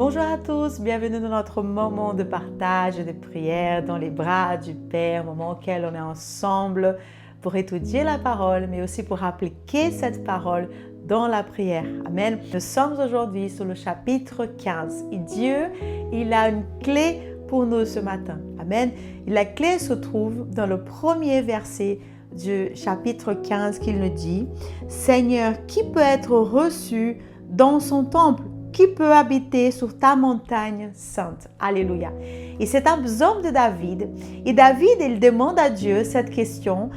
Bonjour à tous, bienvenue dans notre moment de partage et de prière dans les bras du Père, moment auquel on est ensemble pour étudier la parole, mais aussi pour appliquer cette parole dans la prière. Amen. Nous sommes aujourd'hui sur le chapitre 15 et Dieu, il a une clé pour nous ce matin. Amen. Et la clé se trouve dans le premier verset du chapitre 15 qu'il nous dit « Seigneur, qui peut être reçu dans son temple? Qui peut habiter sur ta montagne sainte? » Alléluia. Et c'est un psaume de David. Et David, il demande à Dieu cette question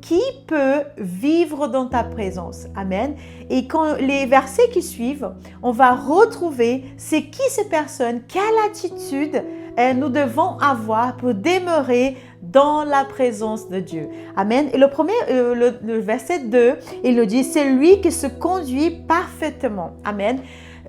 qui peut vivre dans ta présence? Amen. Et quand les versets qui suivent, on va retrouver c'est qui ces personnes, quelle attitude nous devons avoir pour demeurer dans la présence de Dieu. Amen. Et le verset 2, il nous dit, c'est lui qui se conduit parfaitement. Amen.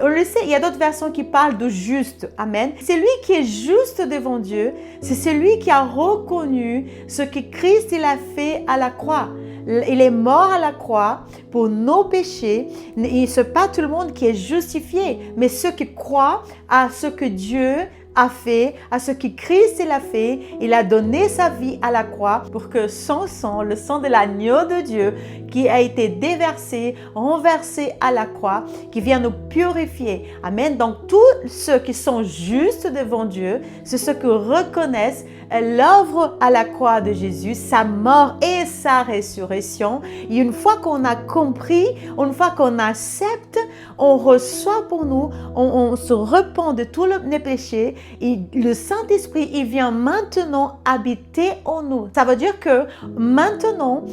On le sait, il y a d'autres versions qui parlent de juste. Amen. C'est lui qui est juste devant Dieu. C'est celui qui a reconnu ce que Christ il a fait à la croix. Il est mort à la croix pour nos péchés. Et ce n'est pas tout le monde qui est justifié, mais ceux qui croient à ce que Dieu a fait, à ce que Christ il a fait. Il a donné sa vie à la croix pour que son sang, le sang de l'agneau de Dieu qui a été déversé, renversé à la croix, qui vient nous purifier. Amen. Donc tous ceux qui sont justes devant Dieu, c'est ceux qui reconnaissent l'œuvre à la croix de Jésus, sa mort et sa résurrection. Et une fois qu'on a compris, une fois qu'on accepte, on reçoit pour nous, on se repent de tous les péchés et le Saint-Esprit, il vient maintenant habiter en nous. Ça veut dire que maintenant,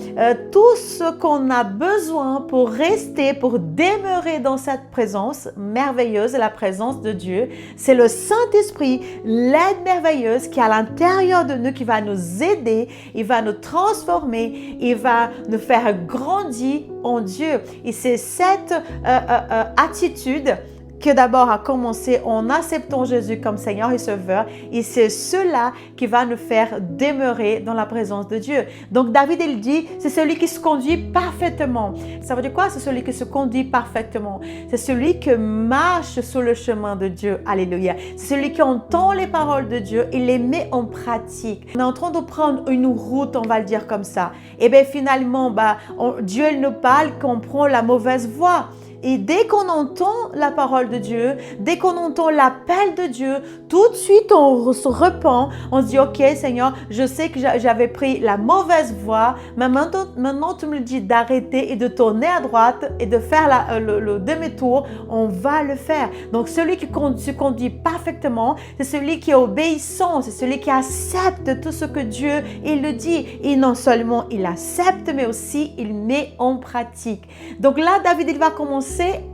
tout ce qu'on a besoin pour rester, pour demeurer dans cette présence merveilleuse, la présence de Dieu, c'est le Saint-Esprit, l'aide merveilleuse qui est à l'intérieur de nous, qui va nous aider, il va nous transformer, il va nous faire grandir en Dieu. Et c'est cette attitude que d'abord a commencé en acceptant Jésus comme Seigneur et Sauveur, et c'est cela qui va nous faire demeurer dans la présence de Dieu. Donc David, il dit, c'est celui qui se conduit parfaitement. Ça veut dire quoi? C'est celui qui se conduit parfaitement. C'est celui qui marche sur le chemin de Dieu. Alléluia. C'est celui qui entend les paroles de Dieu et les met en pratique. On est en train de prendre une route, on va le dire comme ça. Et bien finalement, Dieu il nous parle qu'on prend la mauvaise voie. Et dès qu'on entend la parole de Dieu, dès qu'on entend l'appel de Dieu, tout de suite on se repent, on se dit « Ok Seigneur, je sais que j'avais pris la mauvaise voie, mais maintenant tu me dis d'arrêter et de tourner à droite et de faire le demi-tour, on va le faire. » Donc celui qui se conduit parfaitement, c'est celui qui est obéissant, c'est celui qui accepte tout ce que Dieu il le dit. Et non seulement il accepte, mais aussi il met en pratique. Donc là, David il va commencer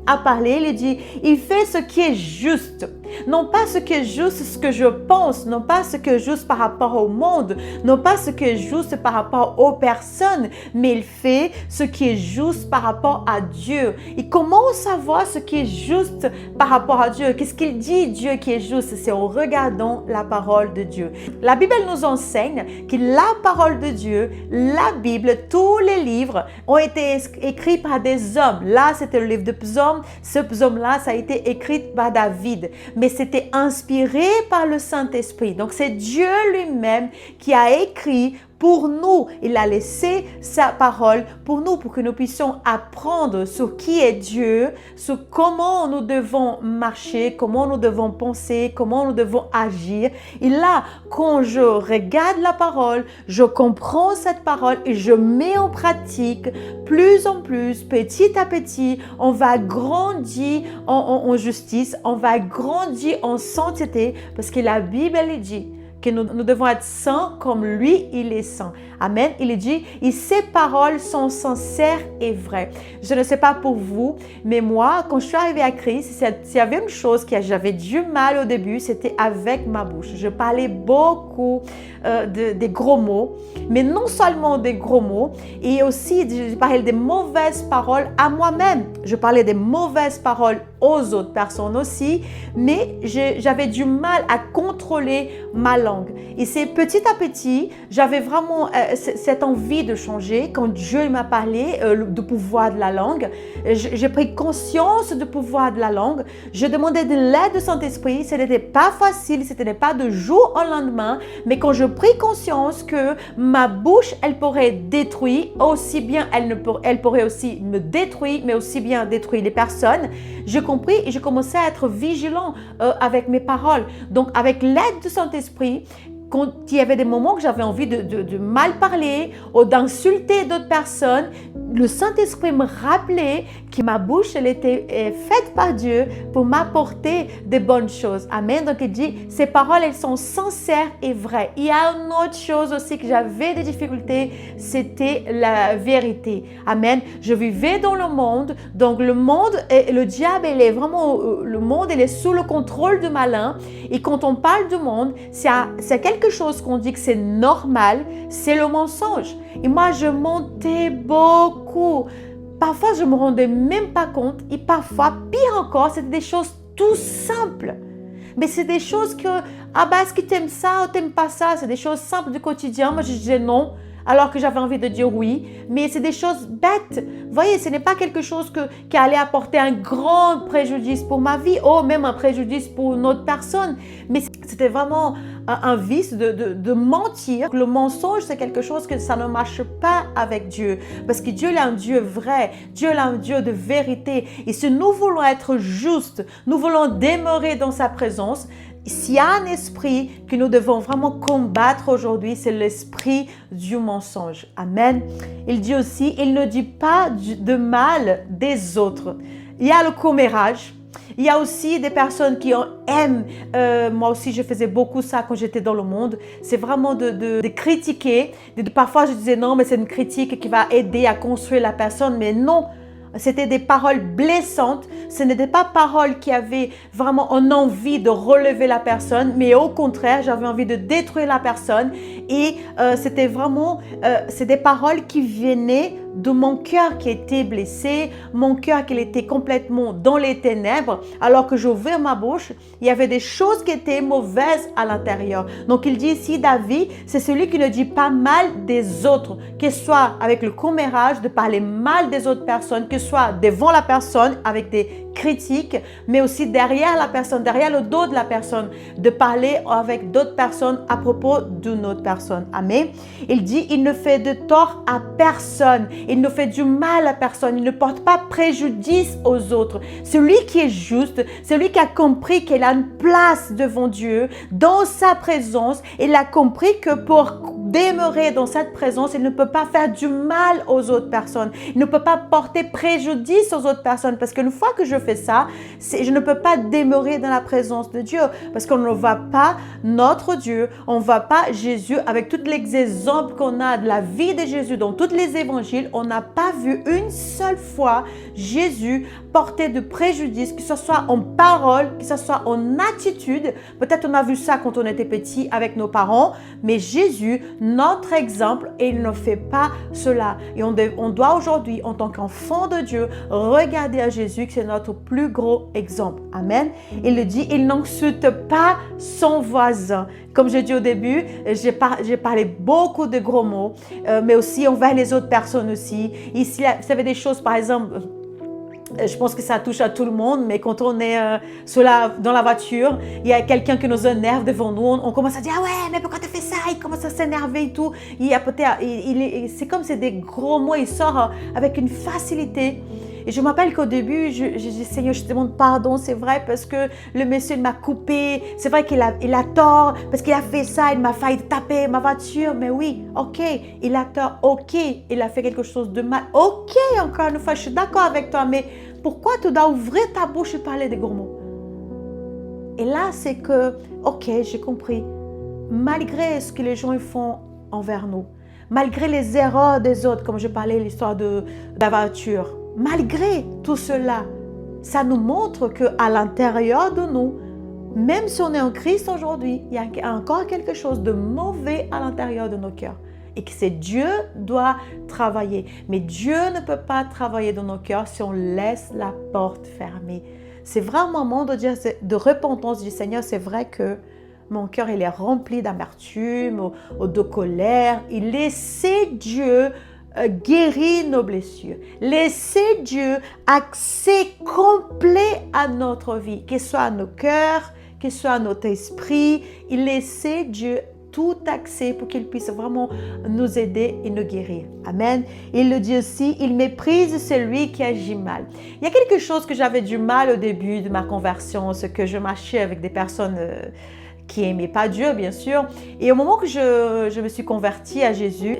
à parler, il dit, il fait ce qui est juste. Non pas ce qui est juste, ce que je pense, non pas ce qui est juste par rapport au monde, non pas ce qui est juste par rapport aux personnes, mais il fait ce qui est juste par rapport à Dieu. Et comment savoir ce qui est juste par rapport à Dieu? Qu'est-ce qu'il dit Dieu qui est juste? C'est en regardant la parole de Dieu. La Bible nous enseigne que la parole de Dieu, la Bible, tous les livres ont été écrits par des hommes. Là, c'était le livre de Psaumes. Ce psaume-là, ça a été écrit par David. Mais c'était inspiré par le Saint-Esprit. Donc, c'est Dieu lui-même qui a écrit pour nous. Il a laissé sa parole pour nous, pour que nous puissions apprendre sur qui est Dieu, sur comment nous devons marcher, comment nous devons penser, comment nous devons agir. Et là, quand je regarde la parole, je comprends cette parole et je mets en pratique plus en plus, petit à petit, on va grandir en justice, on va grandir en sainteté, parce que la Bible, elle dit que nous devons être saints comme lui, il est saint. Amen. Il dit, et ses paroles sont sincères et vraies. Je ne sais pas pour vous, mais moi, quand je suis arrivée à Christ, s'il y avait une chose que j'avais du mal au début, c'était avec ma bouche. Je parlais beaucoup des gros mots, mais non seulement des gros mots, et aussi je parlais des mauvaises paroles à moi-même. Je parlais des mauvaises paroles aux autres personnes aussi, mais j'avais du mal à contrôler ma langue. Et c'est petit à petit, j'avais vraiment cette envie de changer. Quand Dieu m'a parlé du pouvoir de la langue, j'ai pris conscience du pouvoir de la langue. Je demandais de l'aide du Saint-Esprit. Ce n'était pas facile, ce n'était pas de jour au lendemain, mais quand je pris conscience que ma bouche, elle pourrait détruire, aussi bien elle pourrait aussi me détruire, mais aussi bien détruire les personnes, j'ai compris et j'ai commencé à être vigilant avec mes paroles. Donc, avec l'aide du Saint-Esprit, quand il y avait des moments que j'avais envie de mal parler ou d'insulter d'autres personnes, le Saint-Esprit me rappelait que ma bouche, elle était faite par Dieu pour m'apporter des bonnes choses. Amen. Donc il dit, ces paroles, elles sont sincères et vraies. Il y a une autre chose aussi que j'avais des difficultés, c'était la vérité. Amen. Je vivais dans le monde, donc le monde, et le diable, il est vraiment, le monde, il est sous le contrôle du malin. Et quand on parle du monde, c'est quelque chose qu'on dit que c'est normal, c'est le mensonge. Et moi, je mentais beaucoup. Parfois, je ne me rendais même pas compte. Et parfois, pire encore, c'était des choses tout simples. Mais c'est des choses que, est-ce que tu aimes ça ou tu n'aimes pas ça? C'est des choses simples du quotidien. Moi, je disais non, alors que j'avais envie de dire oui. Mais c'est des choses bêtes. Vous voyez, ce n'est pas quelque chose qui allait apporter un grand préjudice pour ma vie, ou même un préjudice pour une autre personne. Mais c'était vraiment un vice de mentir. Le mensonge, c'est quelque chose que ça ne marche pas avec Dieu. Parce que Dieu est un Dieu vrai. Dieu est un Dieu de vérité. Et si nous voulons être justes, nous voulons demeurer dans sa présence, s'il y a un esprit que nous devons vraiment combattre aujourd'hui, c'est l'esprit du mensonge. Amen. Il dit aussi, il ne dit pas de mal des autres. Il y a le commérage. Il y a aussi des personnes qui aiment, moi aussi je faisais beaucoup ça quand j'étais dans le monde, c'est vraiment de critiquer. Parfois je disais non, mais c'est une critique qui va aider à construire la personne, mais non. C'était des paroles blessantes. Ce n'étaient pas paroles qui avaient vraiment une envie de relever la personne, mais au contraire, j'avais envie de détruire la personne. Et c'était vraiment, c'est des paroles qui venaient de mon cœur qui était blessé, mon cœur qui était complètement dans les ténèbres, alors que j'ouvrais ma bouche, il y avait des choses qui étaient mauvaises à l'intérieur. Donc il dit ici, David, c'est celui qui ne dit pas mal des autres, que ce soit avec le commérage, de parler mal des autres personnes, que ce soit devant la personne avec des critiques, mais aussi derrière la personne, derrière le dos de la personne, de parler avec d'autres personnes à propos d'une autre personne. Amen. Il dit, il ne fait de tort à personne, il ne fait du mal à personne, il ne porte pas préjudice aux autres. Celui qui est juste, celui qui a compris qu'il a une place devant Dieu, dans sa présence, il a compris que pour demeurer dans cette présence, il ne peut pas faire du mal aux autres personnes. Il ne peut pas porter préjudice aux autres personnes, parce qu'une fois que je fais ça, je ne peux pas demeurer dans la présence de Dieu, parce qu'on ne voit pas notre Dieu, on ne voit pas Jésus avec tous les exemples qu'on a de la vie de Jésus dans tous les évangiles. On n'a pas vu une seule fois Jésus porter de préjudice, que ce soit en parole, que ce soit en attitude. Peut-être on a vu ça quand on était petit avec nos parents, mais Jésus, notre exemple, il ne fait pas cela. Et on doit aujourd'hui, en tant qu'enfant de Dieu, regarder à Jésus, que c'est notre plus gros exemple. Amen. Il le dit, il n'insulte pas son voisin. Comme je dis au début, j'ai parlé beaucoup de gros mots, mais aussi envers les autres personnes aussi. Ici, vous savez des choses, par exemple, je pense que ça touche à tout le monde, mais quand on est dans la voiture, il y a quelqu'un qui nous énerve devant nous, on commence à dire « Ah ouais, mais pourquoi tu fais ça ?» Il commence à s'énerver et tout. C'est comme c'est des gros mots, il sort avec une facilité. Et je me rappelle qu'au début, je dis « Seigneur, je te demande pardon, c'est vrai, parce que le monsieur m'a coupé. C'est vrai qu'il a tort, parce qu'il a fait ça, il m'a failli taper ma voiture. Mais oui, ok, il a tort, ok, il a fait quelque chose de mal. Ok, encore une fois, je suis d'accord avec toi, mais pourquoi tu dois ouvrir ta bouche et parler des gros mots? » Et là, c'est que, ok, j'ai compris. Malgré ce que les gens font envers nous, malgré les erreurs des autres, comme je parlais de l'histoire de la voiture, malgré tout cela, ça nous montre qu'à l'intérieur de nous, même si on est en Christ aujourd'hui, il y a encore quelque chose de mauvais à l'intérieur de nos cœurs. Et que c'est Dieu doit travailler. Mais Dieu ne peut pas travailler dans nos cœurs si on laisse la porte fermée. c'est vraiment un moment de repentance du Seigneur. C'est vrai que mon cœur, il est rempli d'amertume ou de colère. Et laissez Dieu guérir nos blessures. Laissez Dieu accès complet à notre vie, que ce soit à nos cœurs, que ce soit à notre esprit. Et laissez Dieu tout accès pour qu'il puisse vraiment nous aider et nous guérir. Amen. Il le dit aussi, il méprise celui qui agit mal. Il y a quelque chose que j'avais du mal au début de ma conversion, ce que je marchais avec des personnes qui n'aimaient pas Dieu, bien sûr. Et au moment que je me suis convertie à Jésus,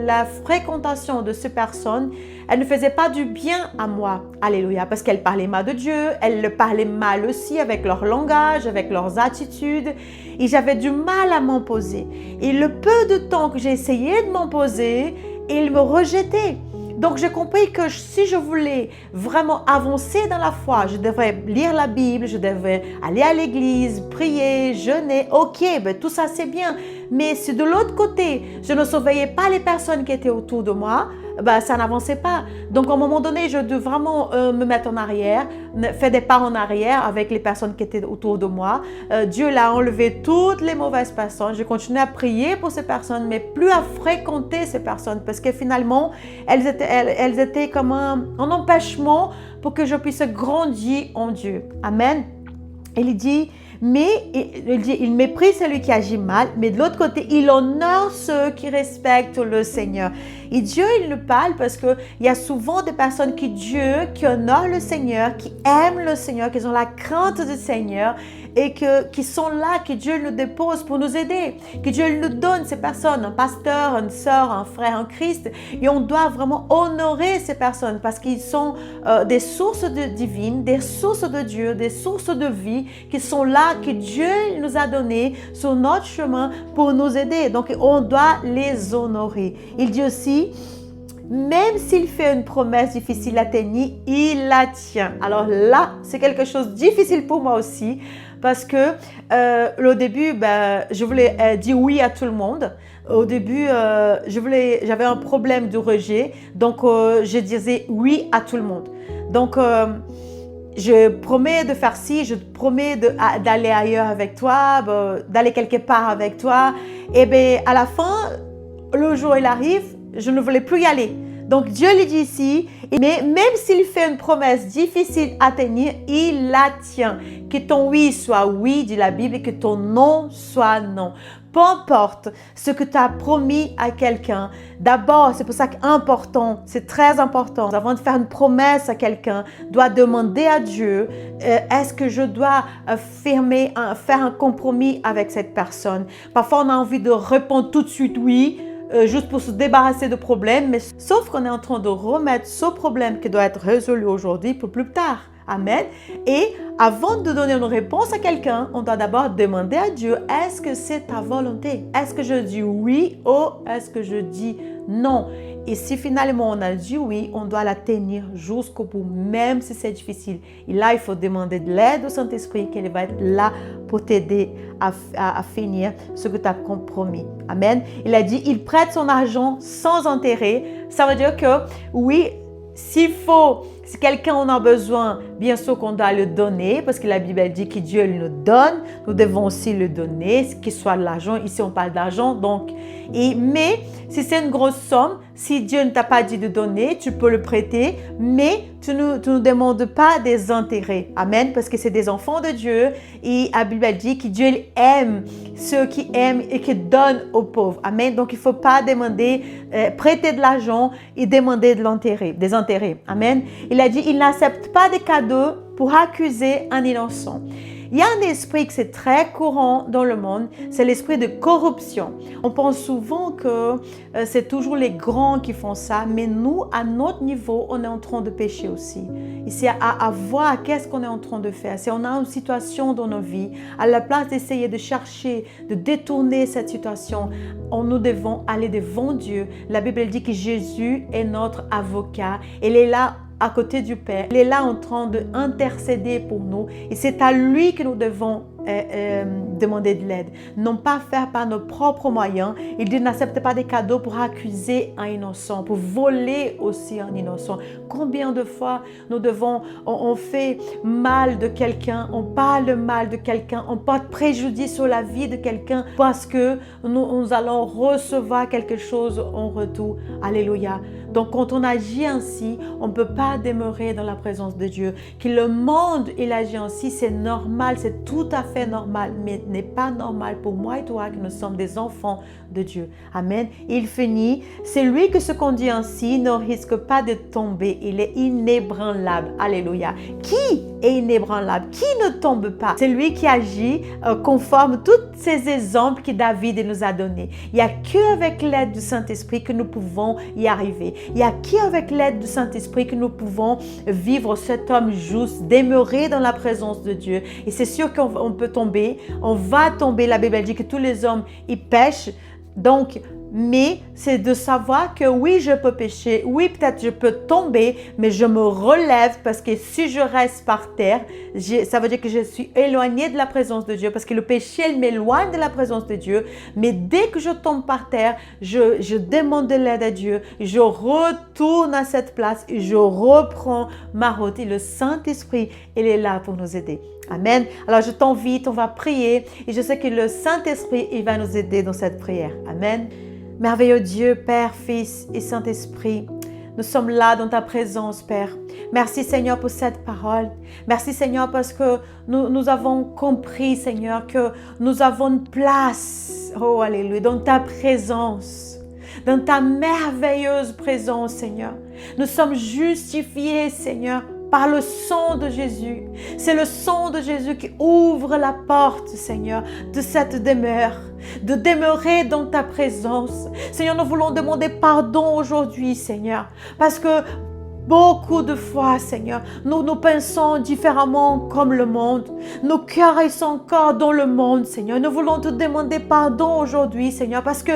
la fréquentation de ces personnes, elle ne faisait pas du bien à moi. Alléluia. Parce qu'elles parlaient mal de Dieu, elles le parlaient mal aussi avec leur langage, avec leurs attitudes. Et j'avais du mal à m'imposer. Et le peu de temps que j'ai essayé de m'imposer, ils me rejetaient. Donc, j'ai compris que si je voulais vraiment avancer dans la foi, je devrais lire la Bible, je devrais aller à l'église, prier, jeûner. Ok, ben, tout ça c'est bien. Mais si de l'autre côté, je ne surveillais pas les personnes qui étaient autour de moi, ben, ça n'avançait pas. Donc, à un moment donné, je devais vraiment me mettre en arrière, faire des pas en arrière avec les personnes qui étaient autour de moi. Dieu l'a enlevé toutes les mauvaises personnes. Je continuais à prier pour ces personnes, mais plus à fréquenter ces personnes parce que finalement, elles étaient comme un empêchement pour que je puisse grandir en Dieu. Amen. Il dit, il méprise celui qui agit mal, mais de l'autre côté, il honore ceux qui respectent le Seigneur. Et Dieu, il nous parle parce qu'il y a souvent des personnes qui honorent le Seigneur, qui aiment le Seigneur, qui ont la crainte du Seigneur et qui sont là, que Dieu nous dépose pour nous aider, que Dieu nous donne ces personnes, un pasteur, une sœur, un frère en Christ. Et on doit vraiment honorer ces personnes parce qu'ils sont des sources divines, des sources de Dieu, des sources de vie qui sont là, que Dieu nous a données sur notre chemin pour nous aider. Donc, on doit les honorer. Il dit aussi, même s'il fait une promesse difficile à tenir, il la tient. Alors là, c'est quelque chose de difficile pour moi aussi parce que au début, je voulais dire oui à tout le monde. Au début, j'avais un problème de rejet, donc je disais oui à tout le monde. Donc, je promets de faire ci, je promets d'aller ailleurs avec toi, d'aller quelque part avec toi. Et bien, à la fin, le jour il arrive, je ne voulais plus y aller. Donc Dieu lui dit ici, mais même s'il fait une promesse difficile à tenir, il la tient. Que ton oui soit oui, dit la Bible, et que ton non soit non. Peu importe ce que tu as promis à quelqu'un, d'abord, c'est pour ça qu'important, c'est très important, avant de faire une promesse à quelqu'un, doit demander à Dieu, est-ce que je dois faire un compromis avec cette personne? Parfois, on a envie de répondre tout de suite oui, juste pour se débarrasser de problèmes, mais sauf qu'on est en train de remettre ce problème qui doit être résolu aujourd'hui pour plus tard. Amen. Et avant de donner une réponse à quelqu'un, on doit d'abord demander à Dieu, est-ce que c'est ta volonté? Est-ce que je dis oui ou est-ce que je dis non? Et si finalement on a dit oui, on doit la tenir jusqu'au bout, même si c'est difficile. Et là, il faut demander de l'aide au Saint-Esprit, qu'il va être là pour t'aider à finir ce que tu as compromis. Amen. Il a dit, il prête son argent sans intérêt. Ça veut dire que oui, si quelqu'un en a besoin, bien sûr qu'on doit le donner parce que la Bible dit que Dieu nous donne, nous devons aussi le donner, qu'il soit de l'argent. Ici, on parle d'argent. Mais si c'est une grosse somme, si Dieu ne t'a pas dit de donner, tu peux le prêter, mais tu ne demandes pas des intérêts. Amen, parce que c'est des enfants de Dieu et la Bible dit que Dieu aime ceux qui aiment et qui donnent aux pauvres. Amen, donc il ne faut pas demander, prêter de l'argent et demander des intérêts. Amen. Il a dit, il n'accepte pas des cadeaux pour accuser un innocent. Il y a un esprit qui c'est très courant dans le monde, c'est l'esprit de corruption. On pense souvent que c'est toujours les grands qui font ça, mais nous, à notre niveau, on est en train de pécher aussi. Et c'est à voir qu'est-ce qu'on est en train de faire. Si on a une situation dans nos vies, à la place d'essayer de chercher, de détourner cette situation, nous devons aller devant Dieu. La Bible dit que Jésus est notre avocat. Il est là à côté du Père. Il est là en train d'intercéder pour nous et c'est à lui que nous devons demander de l'aide. Non pas faire par nos propres moyens. Il dit n'acceptez pas des cadeaux pour accuser un innocent, pour voler aussi un innocent. Combien de fois on fait mal de quelqu'un, on parle mal de quelqu'un, on porte préjudice sur la vie de quelqu'un parce que nous allons recevoir quelque chose en retour. Alléluia. Donc quand on agit ainsi, on ne peut pas demeurer dans la présence de Dieu. Que le monde il agit ainsi, c'est normal, c'est tout à fait normal, mais ce n'est pas normal pour moi et toi que nous sommes des enfants de Dieu. Amen. Il finit, c'est lui que ce qu'on dit ainsi ne risque pas de tomber, il est inébranlable. Alléluia. Qui est inébranlable? Qui ne tombe pas? C'est lui qui agit conforme tous ces exemples que David nous a donnés. Il n'y a qu'avec l'aide du Saint-Esprit que nous pouvons y arriver. Il n'y a qu'avec l'aide du Saint-Esprit que nous pouvons vivre cet homme juste, demeurer dans la présence de Dieu. Et c'est sûr qu'on peut tomber, on va tomber. La Bible dit que tous les hommes, ils pêchent. Donc, mais c'est de savoir que oui, je peux pécher, oui, peut-être je peux tomber, mais je me relève parce que si je reste par terre, ça veut dire que je suis éloignée de la présence de Dieu parce que le péché, il m'éloigne de la présence de Dieu. Mais dès que je tombe par terre, je demande de l'aide à Dieu, je retourne à cette place et je reprends ma route. Et le Saint-Esprit, il est là pour nous aider. Amen. Alors, je t'invite, on va prier et je sais que le Saint-Esprit, il va nous aider dans cette prière. Amen. Merveilleux Dieu, Père, Fils et Saint-Esprit, nous sommes là dans ta présence, Père. Merci, Seigneur, pour cette parole. Merci, Seigneur, parce que nous avons compris, Seigneur, que nous avons une place, oh, alléluia, dans ta présence, dans ta merveilleuse présence, Seigneur. Nous sommes justifiés, Seigneur, par le sang de Jésus. C'est le sang de Jésus qui ouvre la porte, Seigneur, de cette demeure, de demeurer dans ta présence. Seigneur, nous voulons demander pardon aujourd'hui, Seigneur, parce que beaucoup de fois, Seigneur, nous pensons différemment comme le monde. Nos cœurs sont encore dans le monde, Seigneur. Nous voulons te demander pardon aujourd'hui, Seigneur, parce que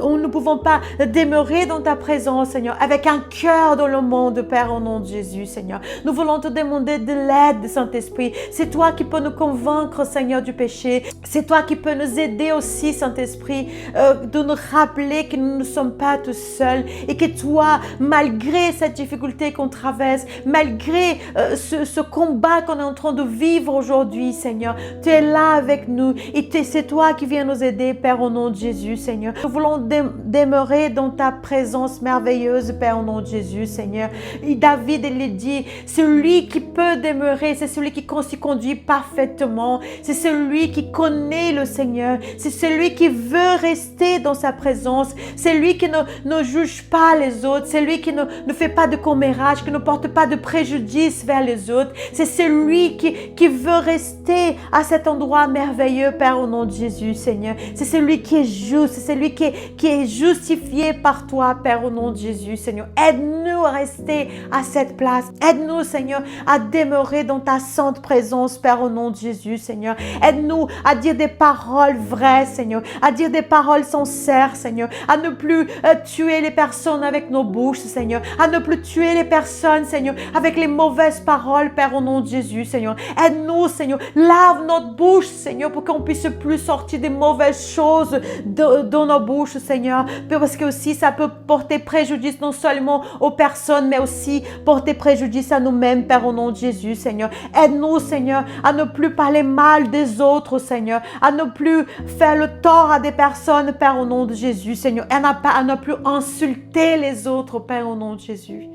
nous ne pouvons pas demeurer dans ta présence, Seigneur, avec un cœur dans le monde, Père, au nom de Jésus, Seigneur. Nous voulons te demander de l'aide, Saint-Esprit. C'est toi qui peux nous convaincre, Seigneur, du péché. C'est toi qui peux nous aider aussi, Saint-Esprit, de nous rappeler que nous ne sommes pas tout seuls et que toi, malgré cette difficulté qu'on traverse, malgré ce combat qu'on est en train de vivre aujourd'hui, Seigneur, tu es là avec nous et c'est toi qui viens nous aider, Père, au nom de Jésus, Seigneur. Nous voulons demeurer dans ta présence merveilleuse, Père, au nom de Jésus, Seigneur. Et David, il dit, celui qui peut demeurer, c'est celui qui s'y conduit parfaitement, c'est celui qui connaît le Seigneur, c'est celui qui veut rester dans sa présence, c'est lui qui ne juge pas les autres, c'est lui qui ne fait pas de commérage, qui ne porte pas de préjudice vers les autres. C'est celui qui veut rester à cet endroit merveilleux, Père, au nom de Jésus, Seigneur. C'est celui qui est juste, c'est celui qui est justifié par toi, Père, au nom de Jésus, Seigneur. Aide-nous à rester à cette place. Aide-nous, Seigneur, à demeurer dans ta sainte présence, Père, au nom de Jésus, Seigneur. Aide-nous à dire des paroles vraies, Seigneur, à dire des paroles sincères, Seigneur, à ne plus tuer les personnes avec nos bouches, Seigneur, à ne plus tuer les personnes, Seigneur, avec les mauvaises paroles, Père, au nom de Jésus, Seigneur. Aide-nous, Seigneur. Lave notre bouche, Seigneur, pour qu'on puisse plus sortir des mauvaises choses dans nos bouches, Seigneur. Parce que aussi, ça peut porter préjudice non seulement aux personnes, mais aussi porter préjudice à nous-mêmes, Père, au nom de Jésus, Seigneur. Aide-nous, Seigneur, à ne plus parler mal des autres, Seigneur, à ne plus faire le tort à des personnes, Père, au nom de Jésus, Seigneur, et à ne plus insulter les autres, Père, au nom de Jésus.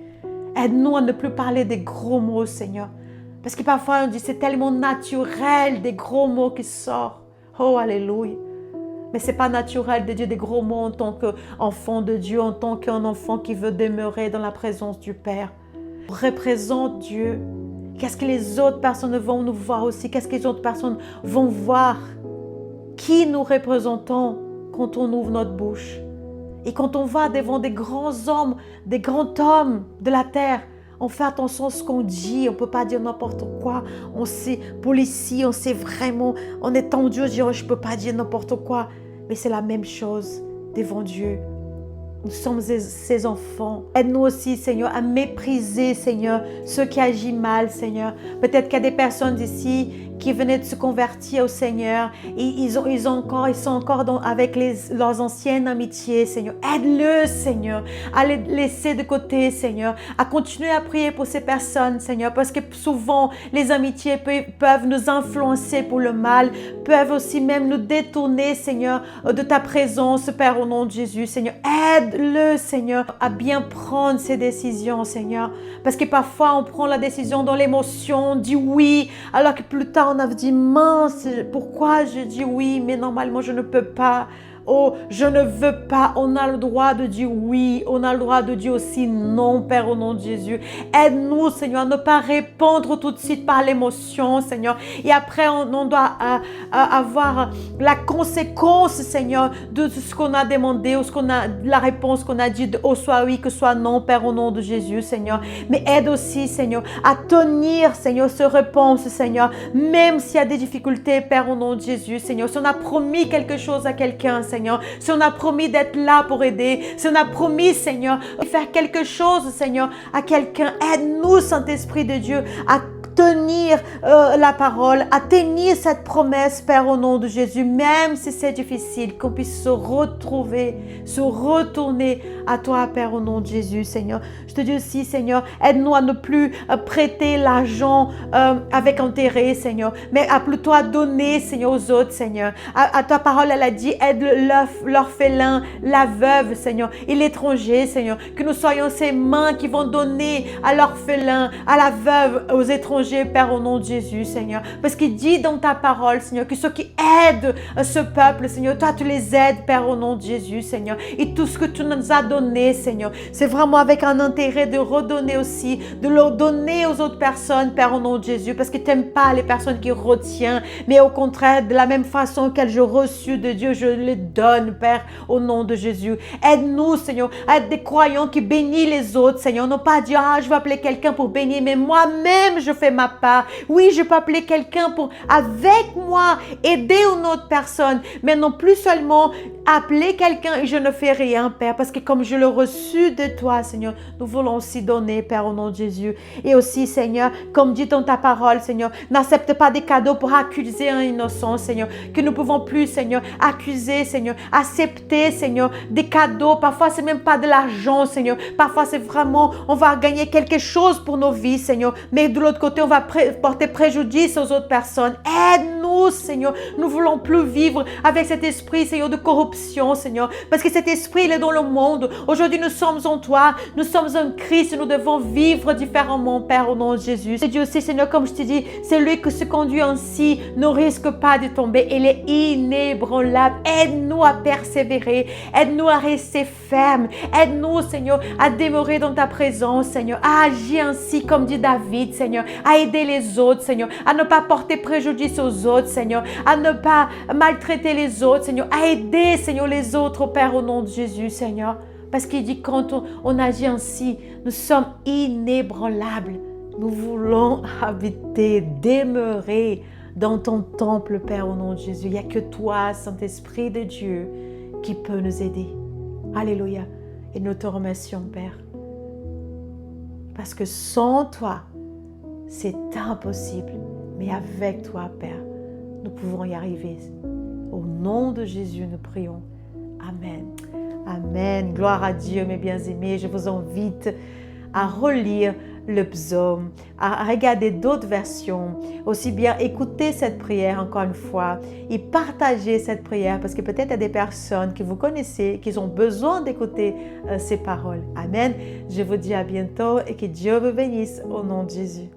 Aide-nous à ne plus parler des gros mots, Seigneur. Parce que parfois, on dit c'est tellement naturel des gros mots qui sortent. Oh, alléluia. Mais ce n'est pas naturel de dire des gros mots en tant qu'enfant de Dieu, en tant qu'un enfant qui veut demeurer dans la présence du Père. On représente Dieu. Qu'est-ce que les autres personnes vont nous voir aussi? Qu'est-ce que les autres personnes vont voir? Qui nous représentons quand on ouvre notre bouche? Et quand on va devant des grands hommes, des grands hommes de la terre, on fait attention à ce qu'on dit. On ne peut pas dire n'importe quoi. On sait, pour ici, on sait vraiment, on est tendu, on dit, oh, je ne peux pas dire n'importe quoi. Mais c'est la même chose devant Dieu. Nous sommes ses enfants. Aide-nous aussi, Seigneur, à mépriser, Seigneur, ceux qui agissent mal, Seigneur. Peut-être qu'il y a des personnes ici qui venaient de se convertir au Seigneur. Et ils sont encore avec leurs anciennes amitiés, Seigneur. Aide-le, Seigneur, à les laisser de côté, Seigneur, à continuer à prier pour ces personnes, Seigneur, parce que souvent, les amitiés peuvent nous influencer pour le mal, peuvent aussi même nous détourner, Seigneur, de ta présence, Père, au nom de Jésus, Seigneur. Aide-le, Seigneur, à bien prendre ses décisions, Seigneur, parce que parfois, on prend la décision dans l'émotion, on dit oui, alors que plus tard, on a dit mince, pourquoi je dis oui, mais normalement, je ne peux pas. Oh, je ne veux pas. On a le droit de dire oui. On a le droit de dire aussi non, Père, au nom de Jésus. Aide-nous, Seigneur, à ne pas répondre tout de suite par l'émotion, Seigneur. Et après, on doit avoir la conséquence, Seigneur, de ce qu'on a demandé ou la réponse qu'on a dit, soit oui, que soit non, Père, au nom de Jésus, Seigneur. Mais aide aussi, Seigneur, à tenir, Seigneur, ce réponse, Seigneur, même s'il y a des difficultés, Père, au nom de Jésus, Seigneur. Si on a promis quelque chose à quelqu'un, Seigneur, si on a promis d'être là pour aider, si on a promis, Seigneur, de faire quelque chose, Seigneur, à quelqu'un, aide-nous, Saint-Esprit de Dieu, à tenir la parole, à tenir cette promesse, Père, au nom de Jésus, même si c'est difficile, qu'on puisse se retrouver, se retourner à toi, Père, au nom de Jésus, Seigneur. Je te dis aussi, Seigneur, aide-nous à ne plus prêter l'argent avec intérêt, Seigneur, mais à plutôt à donner, Seigneur, aux autres, Seigneur. À ta parole, elle a dit, aide l'orphelin, la veuve, Seigneur, et l'étranger, Seigneur, que nous soyons ces mains qui vont donner à l'orphelin, à la veuve, aux étrangers, Père, au nom de Jésus, Seigneur. Parce qu'il dit dans ta parole, Seigneur, que ceux qui aident ce peuple, Seigneur, toi, tu les aides, Père, au nom de Jésus, Seigneur. Et tout ce que tu nous as donné, Seigneur, c'est vraiment avec un intérêt de redonner aussi, de leur donner aux autres personnes, Père, au nom de Jésus, parce que tu n'aimes pas les personnes qui retiennent, mais au contraire, de la même façon qu'elles j'ai reçu de Dieu, je les donne, Père, au nom de Jésus. Aide-nous, Seigneur, à être des croyants qui bénissent les autres, Seigneur. Non pas dire, je vais appeler quelqu'un pour bénir, mais moi-même, je fais ma part. Oui, je peux appeler quelqu'un pour, avec moi, aider une autre personne, mais non plus seulement appeler quelqu'un et je ne fais rien, Père, parce que comme je l'ai reçu de toi, Seigneur, nous voulons aussi donner, Père, au nom de Jésus. Et aussi, Seigneur, comme dit dans ta parole, Seigneur, n'accepte pas des cadeaux pour accuser un innocent, Seigneur, que nous ne pouvons plus, Seigneur, accuser, Seigneur, accepter, Seigneur, des cadeaux. Parfois, c'est même pas de l'argent, Seigneur. Parfois, c'est vraiment, on va gagner quelque chose pour nos vies, Seigneur, mais de l'autre côté, on va porter préjudice aux autres personnes. Aide-nous, Seigneur. Nous voulons plus vivre avec cet esprit, Seigneur, de corruption, Seigneur, parce que cet esprit, il est dans le monde. Aujourd'hui, nous sommes en toi, nous sommes en Christ et nous devons vivre différemment, Père, au nom de Jésus. Et Dieu aussi, Seigneur, comme je te dis, c'est lui qui se conduit ainsi, ne risque pas de tomber. Il est inébranlable. Aide-nous à persévérer. Aide-nous à rester ferme. Aide-nous, Seigneur, à demeurer dans ta présence, Seigneur, à agir ainsi comme dit David, Seigneur, à aider les autres, Seigneur, à ne pas porter préjudice aux autres, Seigneur, à ne pas maltraiter les autres, Seigneur, à aider, Seigneur, les autres, Père, au nom de Jésus, Seigneur. Parce qu'il dit quand on agit ainsi, nous sommes inébranlables. Nous voulons habiter, demeurer dans ton temple, Père, au nom de Jésus. Il n'y a que toi, Saint-Esprit de Dieu, qui peut nous aider. Alléluia. Et nous te remercions, Père. Parce que sans toi, c'est impossible. Mais avec toi, Père, nous pouvons y arriver. Au nom de Jésus, nous prions. Amen. Amen. Gloire à Dieu, mes bien-aimés. Je vous invite à relire le psaume, à regarder d'autres versions, aussi bien écouter cette prière encore une fois et partager cette prière parce que peut-être il y a des personnes que vous connaissez qui ont besoin d'écouter ces paroles. Amen. Je vous dis à bientôt et que Dieu vous bénisse au nom de Jésus.